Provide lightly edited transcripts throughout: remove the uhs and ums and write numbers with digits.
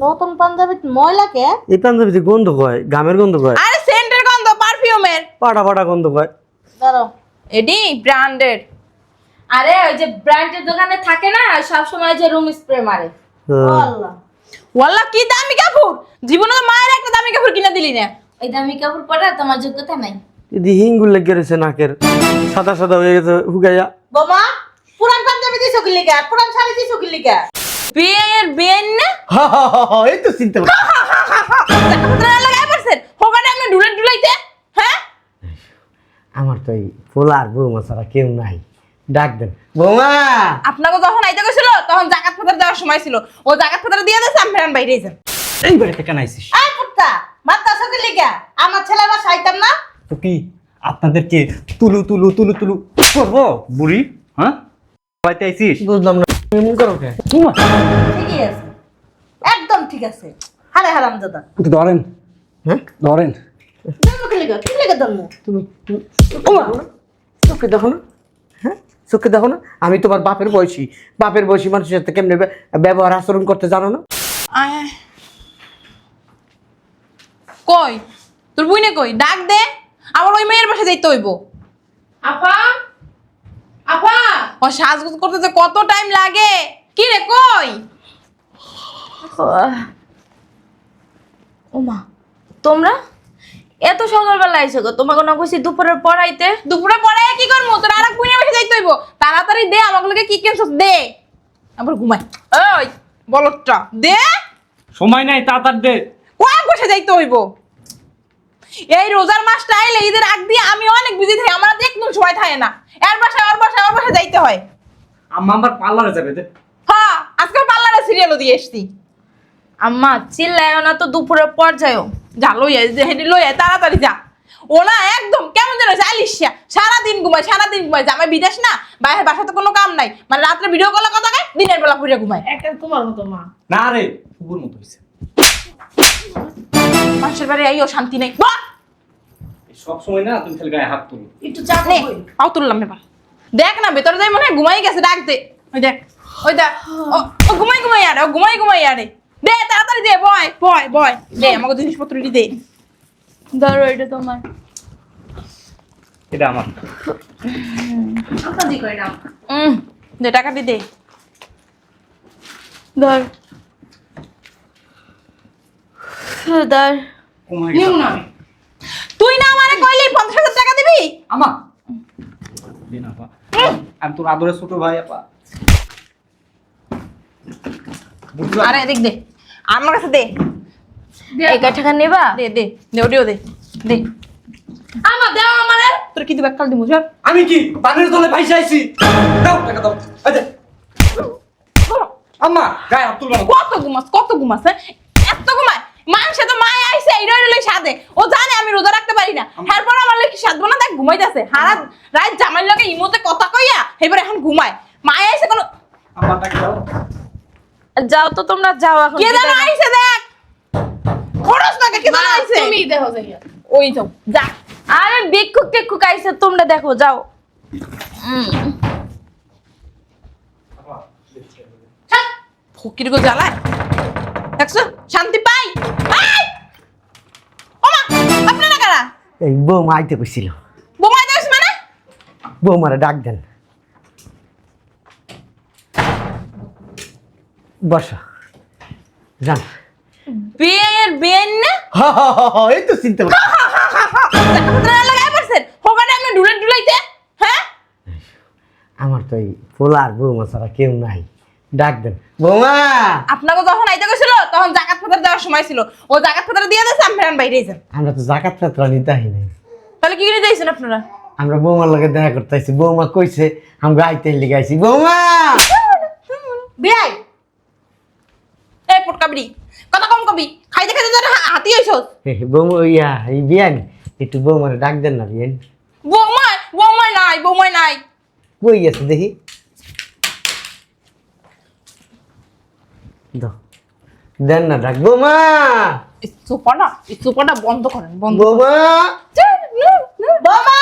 নতুন পাঞ্জাবি ময়লা কে? এই পাঞ্জাবিতে গন্ধ কয়, গামের গন্ধ কয়। আরে সেন্টের গন্ধ, পারফিউমের। পাটা পাটা গন্ধ কয়। দাঁড়াও। এডি ব্র্যান্ডেড। আরে ওই যে ব্র্যান্ডের দোকানে থাকে না সব সময় যে রুম স্প্রে মারে। আল্লাহ। ওয়াল্লাহ কি দামি কাপড়, জীবনে তো মায়ের একটা দামি কাপড় কিনে দিলি না। ওই দামি কাপড় পরার তোমার যোগ্যতা নাই। এদি হিঙ্গুল লেগে গেছে নাকের, সাদা সাদা হয়ে গেছে হুগাইয়া। বোমা পুরান পাঞ্জাবি দিছো কি লিগা? পুরান শাড়ি দিছো কি লিগা? বিয়ের বিয়েন না এই তো চিন্তা করো। টাকা লাগাই পারছেন হোগানে আপনি ডুলাইতে। হ্যাঁ আমার তো এই পোলার বৌমা ছাড়া কেউ নাই, ডাক দেন বৌমা। আপনাকে যখন আইতে গেছিল তখন জাকাত ফাতার দেওয়ার সময় ছিল, ও জাকাত ফাতার দিয়ে দিয়েছে, আমি ফেরান বাইরে যান। এই বাড়িতে কেন আইছিস? আয় পুত্তা মারতাছো কি লিগা? আমার ছেলে বা শয়তান না? তো কি আপনাদেরকে তুলু তুলু তুলু তুলু করবো বুড়ি? হ্যাঁ বাড়িতে আইছিস? বুঝলাম না এমন করো কে? ঠিকই আছে, একদম ঠিক আছে। হারে হারামজাদা। একটু ধরেন, হ্যাঁ ধরেন। ধর্ম কি লিগা? কি লিগা ধর্ম? তুমি চোখে দেখো না? হ্যাঁ চোখে দেখো না? আমি তোমার বাপের বয়সী মানুষের সাথে কেমনে ব্যবহার আচরণ করতে জানো না? আয় কই তোর বুইনে কই? ডাক দে, আবার ওই মেয়ের পাশে যাইতে হইব। আপা আপা ও সাজগুজ করতে যে কত টাইম লাগে। কি রে কই? ওমা তোমরা এত সকালবেলা আইছো গো? তোমাকে না কইছি দুপুরের পড়াইতে। দুপুরে পরে কি করবো? তোর আর এক বুইনের পাশে যাইতে হইব। তাড়াতাড়ি দে, আমাগুলোকে কি কেমছস দে। আবার ঘুমাই। ওই বলটটা দে, সময় নাই, তাড়াতাড়ি দে। কয়েক বসে যাইতে হইব। এই রোজার মাসটা আইলে ঈদের আগ দিয়ে আমি অনেক বিজি থাকি, আমার হাতে একদম সময় থাকে না। ওর বাসায় যাইতে হয়। আম্মা আমার পার্লারে যাবে দে। হ্যাঁ আজকে পার্লারে সিরিয়ালও দিয়ে এসছি। আম্মা চিল্লায়ও না তো, দুপুরের পর যাও। যা লইয়া লইয়া তাড়াতাড়ি যা। ও না একদম কেমন যেন চালিশা, সারাদিন ঘুমায় জামাই বিদেশ না, বাইরের বাসাতে কোনো কাম নাই, মানে রাত্রে ভিডিও কলে কথা কয়, দিনের বেলা পুরে ঘুমায়। একটা তোমার মতো মা। না রে কুকুর মতো হইছে। মানুষের বাড়ি আইও শান্তি নেই। বাহ! সব সময় না তুমি খালি গায়ে হাত তুলো। একটু চা নে, পাও তুললাম এবার। দেখ না ভেতরে যাই মনে হয় ঘুমাই গেছে, ডাক দে। ওই দেখ ও ঘুমাই আরে, ও ঘুমাই আরে। দে তাড়াতাড়ি দে, বয় দে, আমাকে জিনিসপত্র দে। ধরো এটা তোমার। এটা আমার। আপনাদি কই না? দে টাকাটি দে। ধর ধর। কমাই নিউ গেল। না। তুই না আমারে কইলি 50,000 টাকা দিবি? আমা দে না আপা, আমি তোর আদরের ছোট ভাই আপা। বুঝলা? আরে এদিক দে, আমার কাছে দে। এই টাকা নেবা? দে ওটিও দে। আমার দাও আমারে। তোর কি দিবা কাল দিমু চল। আমি কি পানির তলে ভাইসা আইছি? দাও টাকা দাও। এই দে। আম্মা গায়ে হাত তুলবা না। কত ঘুমাস হ্যাঁ? এত ঘুমায় মানুষে তো মায় আইছে এই রইলে সাদে, ও জানে আমি রোজা রাখতে পারি না, এরপর আমার লাগি সাধবো না, দেখ ঘুমাইতেছে হারা রাত জামাইর লগে ইমোতে কথা কইয়া এবার এখন ঘুমায়। মায় আইছে কোন আম্মা টাকা দাও। যাও তো তোমরা যাও এখন। কে জানো আইছে দেখ, খরচ না কে জানো আইছে। তুমি দেখো যাইয়া। ওই তো যা। আরে ভিক্ষুক টিক্ষুক আইছে, তোমরা দেখো যাও। ফকির গো জ্বালায় দেখছো, শান্তি পাই। আই! ওমা আপনারা কারা? এই বৌমা আইতে কইছিল, বোমাই দেস মানে? বৌমারে ডাক দেন। বসো যান। বিয়ের বিয়েন না এই তো চিন্তা করো। টাকা লাগাই পারছেন হোগানে আপনি ডুলাইতে। হ্যাঁ আমার তো এই পোলার বৌমা ছাড়া কেউ নাই, ডাক দেন বৌমা। আপনাকে যখন আইতে গেছিল তখন জাকাত ফাতার দেওয়ার সময় ছিল, ও জাকাত ফাতার দিয়ে দিয়েছে, আমি ফেরান বাইরে যান। আমরা তো জাকাত ফাতরা নিতে আহি নাই, তাহলে কি কিনে দিয়েছেন আপনারা? আমরা বৌমার লগে দেখা করতে আইছি। বৌমা কইছে আমরা আইতে লিগে আইছি। বৌমা বিয়াই এই পটকাবড়ি কথা কম কবি, খাইতে তোর হাতি হইছ। বৌমা ইয়া এই বিয়ান একটু বৌমারে ডাক দেন না। বিয়ান বৌমাই নাই কই গেছে দেখি দাও, দেন না ডাক। বৌমা এই সোফাটা বন্ধ করেন, বন্ধ বৌমা বোমা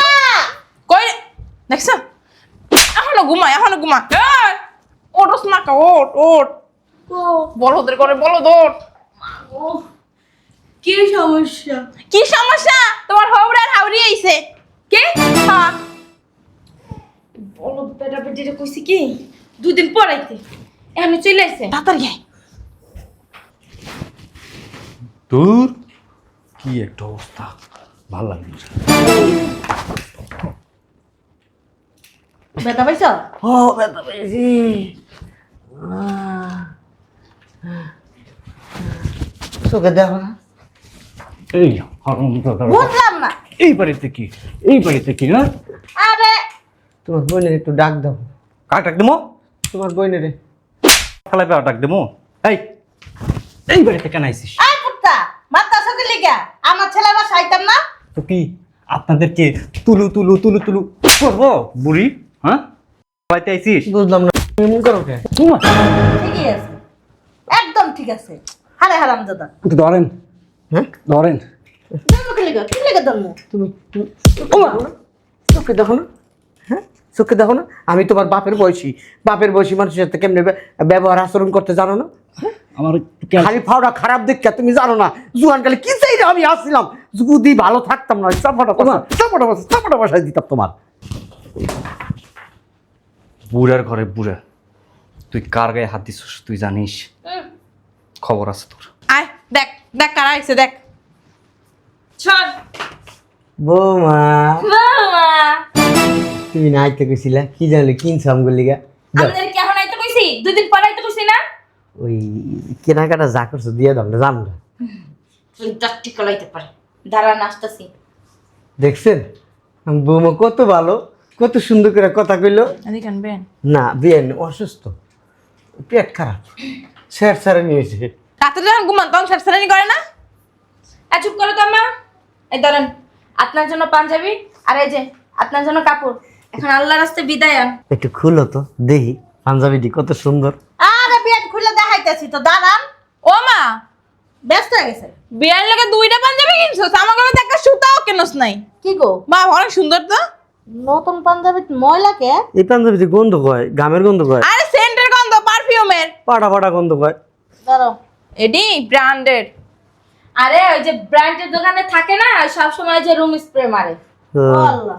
কই রে? দেখছ এখনো ঘুমায় ওঠস না কা, ওঠ বলদের করে বলো দৌড়। ও কি সমস্যা? কি সমস্যা? তোমার হৌড়ার হাওড়ি আইছে। কে? হ্যাঁ। বলো বেটা বেটিরে কইছি কি 2 দিন পর আইতে, এখন চলে আইছে। তাড়াতাড়ি আয়। দূর কি একটা অবস্থা, ভাল লাগে না। ব্যথা পাইছ? ও ব্যথা পেয়েছি। চোখে দেখো না। এই হারামজাদা। বুঝলাম না। এই বাড়িতে কি, এই বাড়িতে কি না? আরে তোমার বোনের একটু ডাক দাও। কাক ডাক দেবো, তোমার বোনের খালাই পেয়ে ডাক দেবো। এই বাড়িতে কেন আইসিস? আই পুত্তা মাথা সকে লিগা আমার ছেলে বাসা আইতাম না। তো কি আপনাদেরকে তুলু তুলু তুলু তুলু করবো বুড়ি? হ্যাঁ বাড়িতে আইসিস? বুঝলাম না, এমন করো কে? ঠিকই আছে, একদম ঠিক আছে। হারাম দাদা ধরেন, হ্যাঁ ধরেন। জন্মকে লিগা কি লিগা জন্ম? তুমি চোখে দেখো না, হ্যাঁ চোখে দেখো না। আমি তোমার বাপের বয়সী মানুষের সাথে কেমনে ব্যবহার আচরণ করতে জানো না? আমার খালি ফাওড়া খারাপ দেখা তুমি জানো না। জুয়ান কালে কি চাই আমি আসছিলাম, যদি ভালো থাকতাম না চাপাটা বসাই দিতাম তোমার। বুড়ার ঘরে বুড়া, তুই কার গায়ে হাত দিছিস তুই জানিস? খবর আছে তোর। আয় দেখ, দেখ কারা আইছে দেখ। চল বৌমা মামা, তুমি না আইতে কইছিলা, কি জানলে কিনছো আমগুলো লিগা? আমাদের কি এখন আইতে কইছি? 2 দিন পর আইতে কইছি না? ওই কেনাকাটা যা করছো দিয়ে দাও না, জানো না। তুই ডাক্তি কলাইতে পারে। দাঁড়ান আসতাছি। দেখছেন বৌমা কত ভালো, কত সুন্দর করে কথা কইলো। এদিকে আনবেন। না বিয়ে অসুস্থ, পেট খারাপ, স্যার নিয়েছে। রাতে যখন ঘুমান তখন সারসারানি করে না? চুপ করো তো আম্মা। এই ধরেন আপনার জন্য পাঞ্জাবি, আর এই যে আপনার জন্য কাপড়। এখন আল্লাহর রাস্তায় বিদায় আন। একটু খুলো তো দেখি পাঞ্জাবিটি কত সুন্দর। আরে পেট খুলে দেখাইতেছি তো দাঁড়ান। ও মা, ব্যস্ত হয়ে গেছে। বিয়ের লগে 2টা পাঞ্জাবি কিনছস, আমাকে তো একটা সুতাও কেনস নাই। কি গো মা অনেক সুন্দর তো। নতুন পাঞ্জাবি ময়লাকে? এই পাঞ্জাবিতে গন্ধ কয়, গামের গন্ধ কয়, আরে সেন্টের গন্ধ, পারফিউমের। পাটা গন্ধ কয়। দাঁড়াও এডি ব্র্যান্ডেড। আরে ওই যে ব্র্যান্ডের দোকানে থাকে না সব সময় যে রুম স্প্রে মারে। আল্লাহ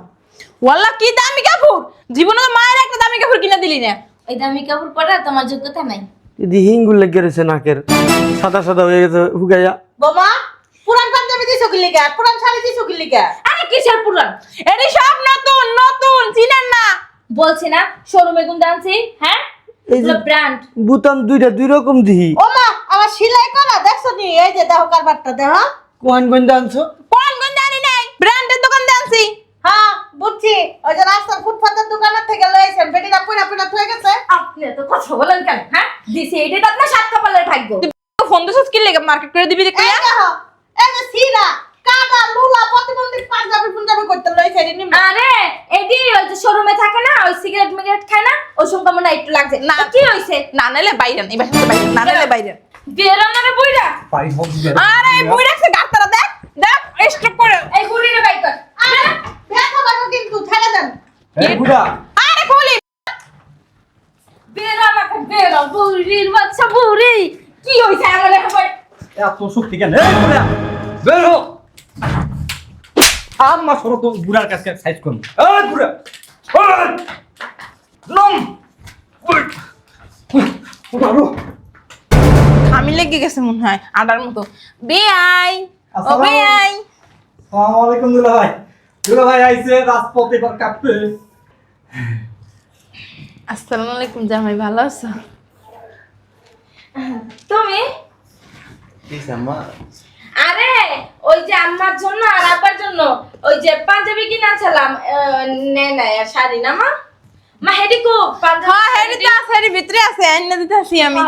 ওয়াল্লাহ কি দামি কাপড়, জীবনে তো মায়ের একটা দামি কাপড় কিনে দিলি না। ওই দামি কাপড় পরা তোমার যোগ্যতা নাই। যদি হিঙ্গুল লেগে গেছে নাকের, সাদা হয়ে গেছে হুগাইয়া। বোমা পুরান পাঞ্জাবি দিছো কি লিগা? পুরান শাড়ি দিছো কি লিগা? আরে কিসের পুরান? এডি সব নতুন নতুন, চিনেন না? বলছি না শোরুমে গুন আনছি। হ্যাঁ এই যে ব্র্যান্ড। বুতাম দুই রকম দিহি। ও মা আমার সেলাই করা দেখছো নি? এই যে দেখো কারবারটা দেখো। কোন গন্ধ আনছো? কোন গন্ধ আনি নাই, ব্র্যান্ডের দোকান দিয়ে আনছি। হ্যাঁ বুঝছি, ওই যে রাস্তার ফুটপাতের দোকানের থেকে লইছেন। বেটিটা পুরা থয়ে গেছে। আপনি এত কথা বলেন কেন? হ্যাঁ দিছি, এটা তো আপনার সাত কপালের ভাগ্য। ফোন দিছস কি লেগে মার্কেট করে দিবি দেখি? এই দেখো, এই যে সিরা কাটা লুলা প্রতিবন্ধী পাঞ্জাবি করতে লইছে নি। আরে এডি ওই যে শোরুমে থাকে না, ওই সিগারেট মিগারেট খায় না, ওই সঙ্গে মনে হয় একটু লাগছে। না। না কি হইছে? না নাইলে বাইরে এবার বাইরে, না নাইলে বাইরে। বেরোনারে বুইড়া। আরে এই বুই রাখছে গাছটারা, দেখ দেখ স্টপ করে। এই বুড়িরে বাই কর। আরে ব্যথা লাগো কিন্তু ছেড়ে দেন। আরে খুলি। বেরো আমাকে বেরো, বুড়ির বাচ্চা বুড়ি। কি হইছে আমার এখন? এত শক্তি কেন? বের হো। আম্মা সরো তো, বুড়ার কাছে সাইজ করুন। এই বুড়া নম আমি লেগে গেছে মনে হয় আডার মতো। বেআই ও বেআই। আসসালামু আলাইকুম দুলা ভাই আইছে রাজপথে এবার কাঁপতে। আসসালামু আলাইকুম জামাই, ভালো আছো? তুমি? আরে ওই যে আম্মার জন্য আর আব্বার জন্য ওই যে পাঞ্জাবি কিনাছিলাম। না শাড়ি না মা? মা হেডি কো পাঞ্জাবি? হ্যাঁ হেডি তো আছে, হেডি ভিতরে আছে, আইনা দিতেছি আমি।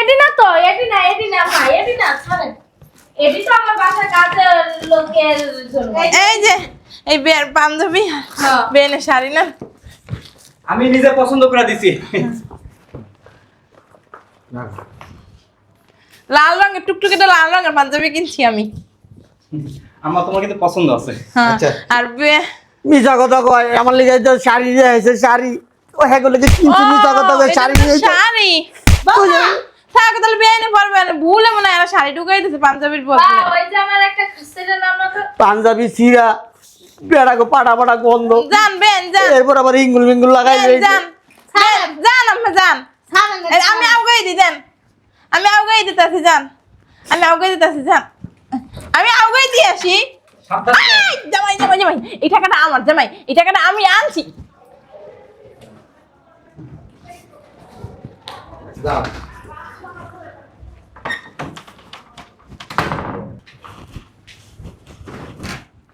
এডি না তো, এডি না মা, এডি না ছাড়েন। এডি তো আমার বাসা কাজের লোকের জন্য। এই যে এই বের পাঞ্জাবি, হ্যাঁ। বেনের শাড়ি না। আমি নিজে পছন্দ করে দিছি। লাল রঙের টুকটুকে লাল রঙের পাঞ্জাবি কিনছি আমি। আমার তোমার কিন্তু পছন্দ আছে। হ্যাঁ আচ্ছা। আর মিছা কথা কয়, আমার লিগে তো শাড়ি নিয়ে এসে শাড়ি ও হ্যাঁ গুলোকে কিনছি। মিছা কথা কয় শাড়ি নিয়ে এসে। শাড়ি বাবা থাক তাহলে বিয়ে নিয়ে পারবে না, ভুলে মনে হয় এরা শাড়ি ঢুকাই দিছে পাঞ্জাবির বা বদলে। ওই যে আমার একটা ছেলে নাম না তো পাঞ্জাবি ছিঁড়া বেড়াকে পাটা পাটা গন্ধ, যান বেন যান এরপর আবার ইঙ্গুল মিঙ্গুল লাগাই বেন, যান বেন, যান আম্মা যান। ছাড়েন না, এই, আমি আউগাই দিতেন, আমি আউগাই দিতেছি যান, আমি আউগাই দিতেছি যান, আমি আউগাই দিয়ে আসি। এই, জামাই জামাই জামাই, এই টাকাটা আমার জামাই, এই টাকাটা আমি আনছি।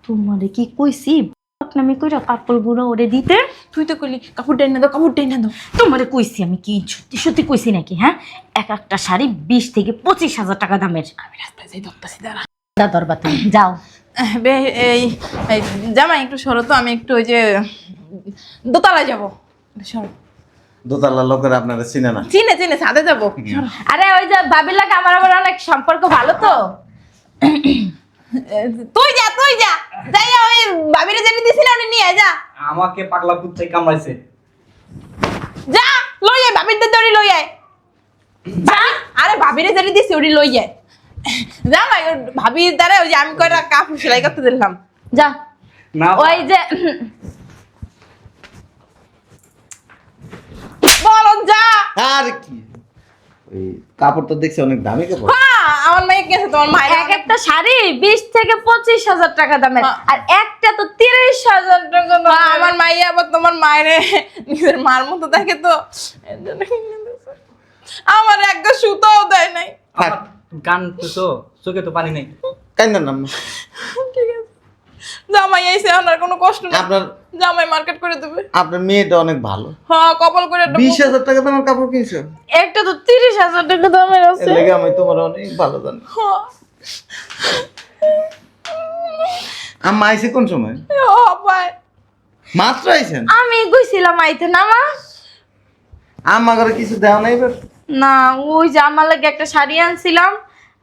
তোমারে কি কইছি নামি কইরা কাপড় গুলো ওরে দিতে? তুই তো কইলি কাপড় ডাই না দাও, কাপড় ডাই না দাও। তোমারে কইছি আমি কি সত্যি সত্যি কইছি নাকি? হ্যাঁ, এক একটা শাড়ি 20 থেকে 25,000 টাকা দামের। আমি রাস্তায় যাই ধরতাছি দাঁড়া। দরবা তুমি যাও। এই এই, জামাই একটু সরো তো, আমি একটু ওই যে দোতলায় যাবো, সরো। দোতলা লোকের আপনারা চিনে না। চিনে চিনে ছাদে যাবো, সরো। আরে ওই যে ভাবির লাগে আমার আবার অনেক সম্পর্ক ভালো তো। তুই যা তুই যা, যাই ওই ভাবিরে যেটা দিছিলা ওটা নিয়ে আয়, যা আমাকে পাগলা কুত্তায় কামড়াইছে। যা লই আয়, ভাবির দড়ি লই আয়, যা। আরে ভাবিরে যেটা দিছি ওটি লই আয়, জামাই ওর ভাবির দ্বারা ওই যে আমি কয়টা কাপড় সেলাই করতে দিলাম, যা। না ওই যে বলো যা। আর কি ওই কাপড় তো দেখছি অনেক দামি কাপড়। হ্যাঁ, আমার মেয়ে গেছে তোমার মায়ের এক একটা শাড়ি 20 থেকে 25,000 টাকা দামের, হ্যাঁ। আর একটা তো 30,000 টাকা মা, দামের। আমার মাইয়া আবার তোমার মায়ের নিজের মার মতো দেখে তো, এর জন্য কিনে দিছে। আমার একটা সুতাও দেয় নাই। থাক গান তো চোখে তো পানি নেই। কাইন্দার নাম ঠিক আছে, জামাই আইসে আমার কোনো কষ্ট না, আপনার জামাই মার্কেট করে দেবে। আপনার মেয়েটা অনেক ভালো। হ্যাঁ, কপাল করে একটা 20,000 টাকা দামের কাপড় কিনছো? একটা তো 30,000 টাকা দামের এর আছে। লেগে আমি তোমার অনেক ভালো জানি। হ্যাঁ, আম্মা আইছে কোন সময়? ও পায়। মাত্র আইছেন? আমি কইছিলাম আইতে না মা। আম্মা করে কিছু দেও নাই এবার? না, ওই যে আমার লাগে একটা শাড়ি আনছিলাম,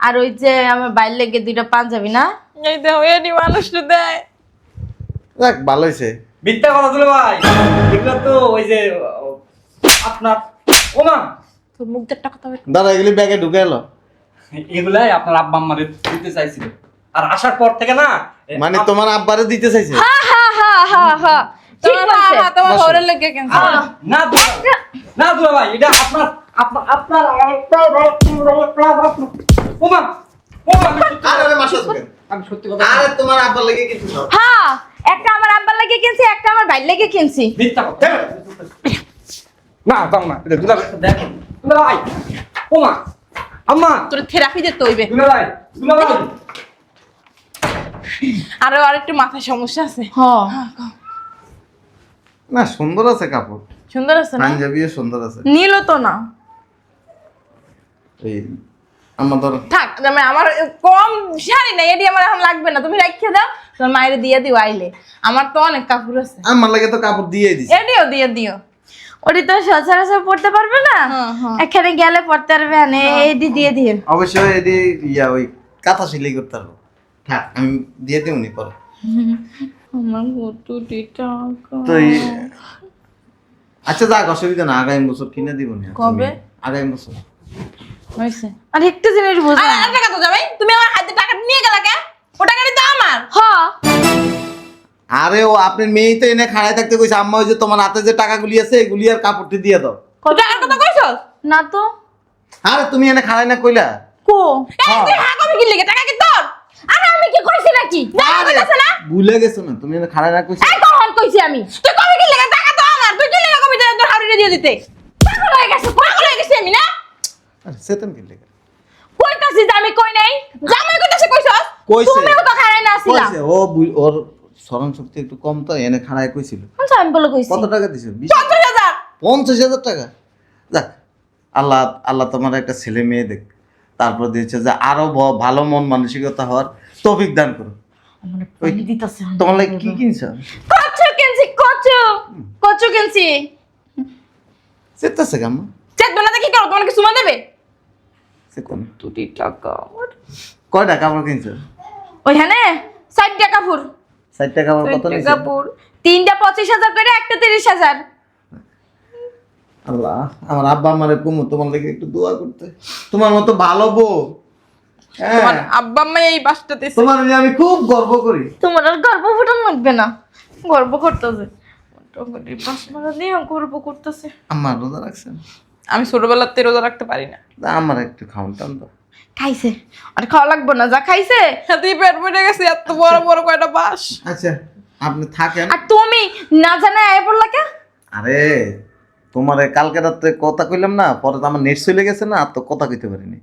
আর ওই যে আমার বাইর লাগে 2টা পাঞ্জাবি না। এই দেখো এডি মানুষটা দেয়। যাক ভালো হইছে। মিথ্যা কথা তুলে ভাই, এগুলো তো ওই যে আপনার ওমা, তোর মুখ দেখটা কথা বল। দাদা এগুলি ব্যাগে ঢুকে এলো। এগুলাই আপনার আব্বা আম্মারে দিতে চাইছিল, আর আসার পর থেকে না মানে তোমার আব্বারে দিতে চাইছে? হা হা হা হা হা, ঠিক তোমার বলছে। মা তোমার ঘরে লেগে কেনছে? না দুলা, না দুলা ভাই, এটা আপনার আপনার আপনার ওমা ওমা, আরে মাসা সুকে। আমি সত্যি কথা আরে তোমার আব্বার লাগি কিছু দাও। হ্যাঁ, একটা আমার আব্বার লাগে কিনছি, একটা আমার বাইর লাগে কিনছি। মিথ্যা কথা না, দাও না, এটা দুলা ভাই দেখেন, দুলা ভাই ওমা আম্মা, তোর থেরাপি দিতে হইবে। দুলা ভাই, দুলা ভাই। আরো আরেকটু মাথায় সমস্যা আছে। হ্যাঁ, না সুন্দর আছে কাপড়, সুন্দর আছে না? পাঞ্জাবিও সুন্দর আছে। নিল তো না। এই আমার ধর থাক, আমার কম শাড়ি নাই, এটি আমার এখন লাগবে না, তুমি রাখিয়ে দাও, তোর মায়ের দিয়ে দিও আইলে। আমার তো অনেক কাপড় আছে, আমার লাগে তো কাপড় দিয়ে দিছে। এটিও দিয়ে দিও। ওটি তো সচরাচর পড়তে পারবে না, হ্যাঁ, হ্যাঁ। এখানে গেলে পড়তে পারবে না। এডি দিয়ে দিয়ে অবশ্যই এদি ইয়া ওই কাঁথা সেলাই করতে পারবো। থাক আমি দিয়ে দিউনি পরে। আমার কতটি টাকা। তো আচ্ছা যাক অসুবিধা না, আগামী বছর কিনে দিব না। কবে? আগামী বছর। হইছে। আর একটা জিনিস বুঝো আরে আর টাকা তো যাবে, তুমি আমার হাতে টাকা নিয়ে গেলা কে? ও টাকাটা তো আমার। হ্যাঁ, আরে ও আপনার মেয়ে তো এনে খাড়ায় থাকতে কইছে আম্মা ওই যে তোমার হাতে যে টাকাগুলি আছে এগুলি আর কাপড়টি দিয়ে দাও। তুই টাকার কথা কইছস? না তো। আরে তুমি এনে খাড়ায় না কইলা? কো, এই তুই হ্যাঁ কবে কি লিখে টাকা কি তোর? আরে আমি কি কইছি নাকি? আরে ভুলে গেছো না, তুমি এনে খাড়ায় না কইছো? এই কখন কইছি আমি? তুই কবে কি লিখে টাকা তো আমার, তুই কি লিখে কবি তোর হাউরিটা দিয়ে দিতে? পাগল হয়ে গেছে। পাগল হয়ে গেছি আমি না? আরে সেতন কি লেখা? কইতাছি যে আমি কই নাই। জামাই কইতাছে কইছস? কইছে তুমিও তো খারাই না ছিলা। কইছে ওর স্মরণ শক্তি একটু কম তো এনে খাড়ায় কইছিল। আচ্ছা, আমি বলে কইছি। কত টাকা দিছো? 50,000। 50,000 টাকা। যাক আল্লাহ আল্লাহ তোমার একটা ছেলে মেয়ে দেখ, তারপর দিয়েছে যে আরো ভালো মন মানসিকতা হওয়ার তৌফিক দান করো। মানে পানি দিতাছে। তোমার লাগে কি কিনছো? কচু কিনছি, কচু। কচু কিনছি। চেতাছে কেমন? চেক বানাতে কি করো? তোমাকে সুমা দেবে? সে কোন দুটি টাকা। কয় টাকা কাপড় কিনছো? ওইখানে 60 টাকা কাপড়। 60 টাকা কাপড় কত নিছো? কাপড় 3টা 25,000 করে, একটা 30,000। আল্লাহ আমার আব্বা আমারে কমু তোমার লেগে একটু দোয়া করতে, তোমার মতো ভালো বউ। হ্যাঁ তোমার আব্বা আম্মা এই বাসটাতে তোমার নিয়ে আমি খুব গর্ব করি। তোমার আর গর্ব ফুটান লাগবে না, গর্ব করতেছে বাস মারা দিয়ে গর্ব করতেছে। আম্মা রোজা রাখছেন? আমি ছোটবেলাতে রোজা রাখতে পারি না। তা আমার একটু খাওয়ান টান দাও। খাইছে আর খাওয়া লাগবে না, যা খাইছে। তুই পেট পেটে গেছে এত বড় বড় কয়টা বাস। আচ্ছা আপনি থাকেন। আর তুমি না জানা আয় পড়লা কে? আরে তোমার কালকে রাত্রে কথা কইলাম না, পরে তো আমার নেট চলে গেছে না, আর তো কথা কইতে পারিনি,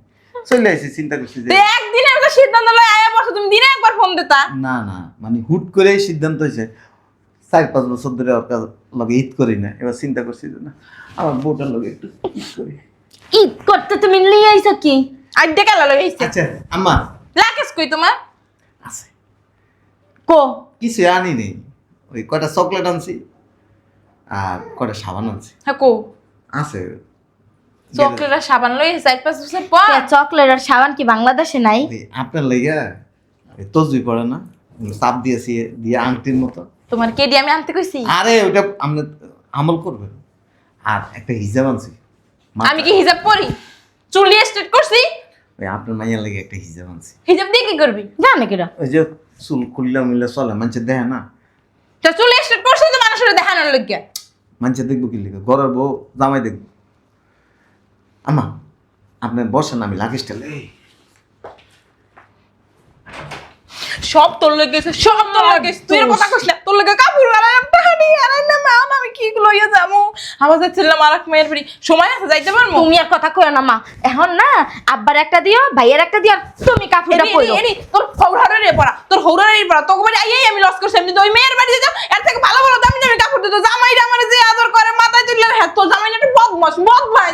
চলে আসি। চিন্তা করছি যে একদিনে একটা সিদ্ধান্ত লয় আয়া বসে, তুমি দিনে একবার ফোন দিতা। না না মানে হুট করেই সিদ্ধান্ত হয়েছে। 4-5 বছর ধরে ওর লগে ঈদ করি না, এবার চিন্তা করছি যে না আমার বউটার লগে একটু ঈদ করি। ঈদ করতে তুমি নিয়ে আইছো কি? আড্ডে কেলা লই আইছে। আচ্ছা আম্মা লাকেশ কই তোমার? আছে কো কিছু আনি নেই, ওই কয়টা চকলেট আনছি আর কয়টা সাবান আনছি। হ্যাঁ কো আছে চকলেট আর সাবান লই 4-5 বছর পর। চকলেট আর সাবান কি বাংলাদেশে নাই? ওই আপনার লাইগা তসবি পড়ে না, চাপ দিয়েছি দিয়ে আংটির মতো। তোমার কেডি আমি আনতে কইছি? আরে ওটা আপনি আমল করবেন। আর একটা হিজাব আনছি। আমি কি হিজাব পরি? চুলি স্ট্রেট করছি? ওই আপনার মাইয়ার লাগে একটা হিজাব আনছি। হিজাব দিয়ে কি করবি? জানে কিরা? ওই যে চুল খুললা মিল্লা চলে, মানুষে দেখে না। তা চুলি স্ট্রেট করছি তো মানুষের দেখানোর লাগিয়া। মানুষে দেখবো কি লিখে, ঘরের বউ জামাই দেখবো। আমা আপনি বসেন, আমি লাগেজটা লই। সব তোর লগে গেছে, সব তোর লগে গেছে। তুই এর কথা কইছ না, তোর লগে কাপড় আলাম পানি আনাই না আমি কি লইয়া যামু? আমার যাচ্ছিলাম আরেক মেয়ের বাড়ি, সময় আছে যাইতে পারমু? তুমি আর কথা কইও না মা, এখন না আব্বার একটা দিও, ভাইয়ের একটা দিও, আর তুমি কাপড়টা পরো। এনি তোর হৌরারে পড়া, তোর হৌরারে পড়া। তোকে বাড়ি আইয়াই আমি লস করছি। আমি তো ওই মেয়ের বাড়ি যাও, এর থেকে ভালো ভালো দামি দামি কাপড় দিত। জামাইরা আমার যে আদর করে মাথায় তুললে, হ্যাঁ তোর জামাইটা একটু বদমাস, বদমাই।